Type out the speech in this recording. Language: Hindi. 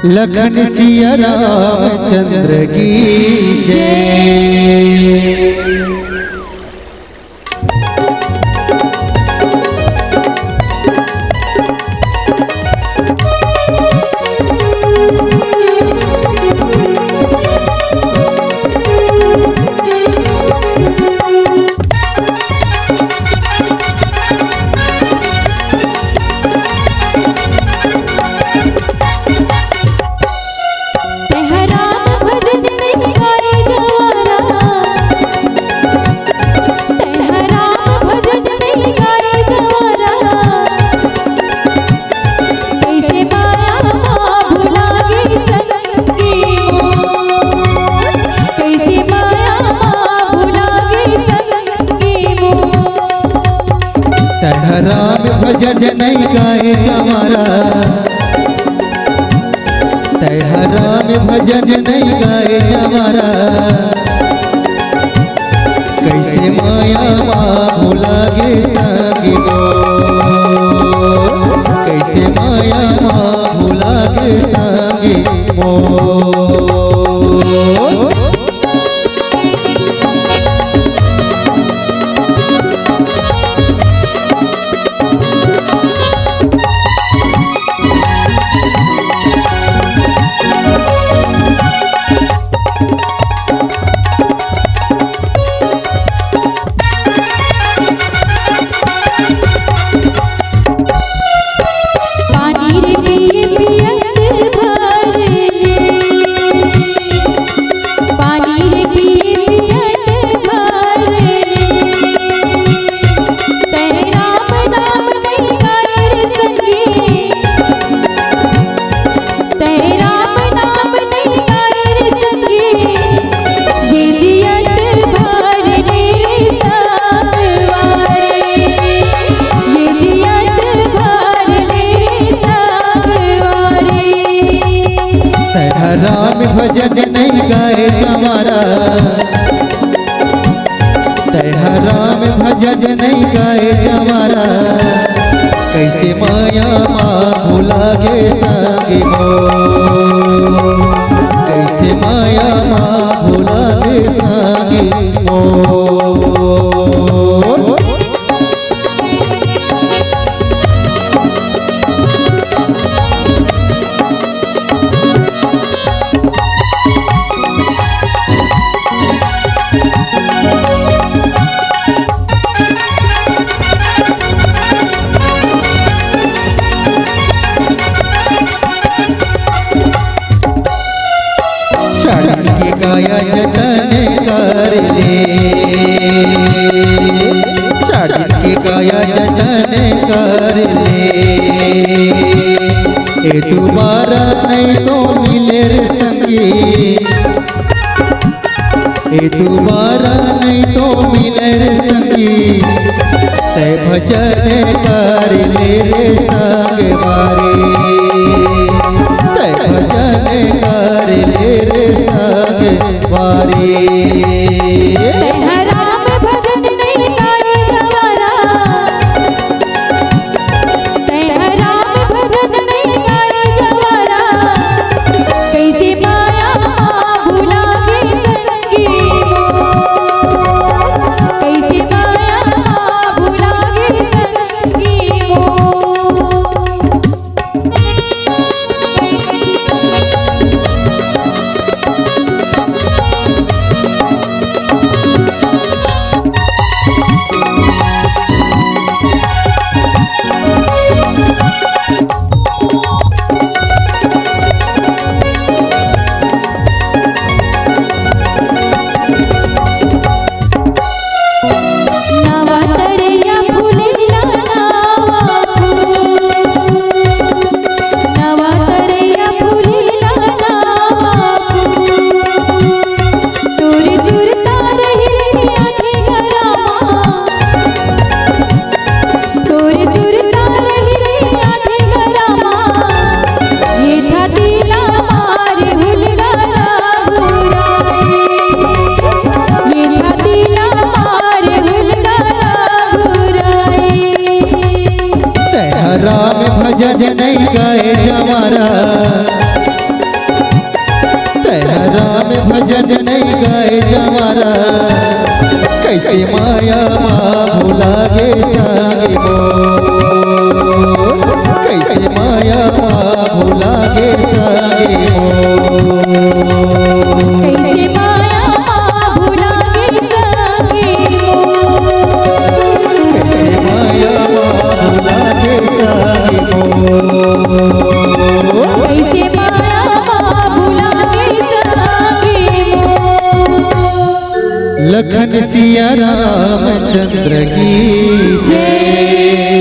लखन सिया रामचंद्र की जय। राम भजन नहीं गाए जमारा, तेरा राम भजन नहीं गाए जमारा। कैसे माया भुला गे संगी मोर, कैसे माया भुला गे संगी मोर। राम भजन नहीं गाए जमारा, तेरा राम भजन नहीं गाए जमारा। कैसे माया भुला गे संगी मोर, कैसे माया भुला गे संगी मोर। के काया जतन कर ले, छाड़ी के काया जतन कर ले। ए तुम्हारा नहीं तो मिले रे संगी, ए तुम्हारा नहीं तो मिले रे संगी। ते भजन कर ले रे संग मारे, ते भजन कर ले रे संग मारे। राम भजन नहीं गाए जमारा, तेरा राम भजन नहीं गाए जमारा। कैसे माया भुला गे संगी मोर, कैसे माया भुला गे संगी मोर। राम भजन नहीं गाए जमारा, भजन नहीं गाए जवारा कैसे माया भुला गे संगी मोर कैसे माया भुला गे संगी मोर कैसे माया भुला गे संगी मोर कैसे माया भुला गे संगी मोर कैसे माया भुला गे संगी मोर लखन सिया रामचंद्र की जय।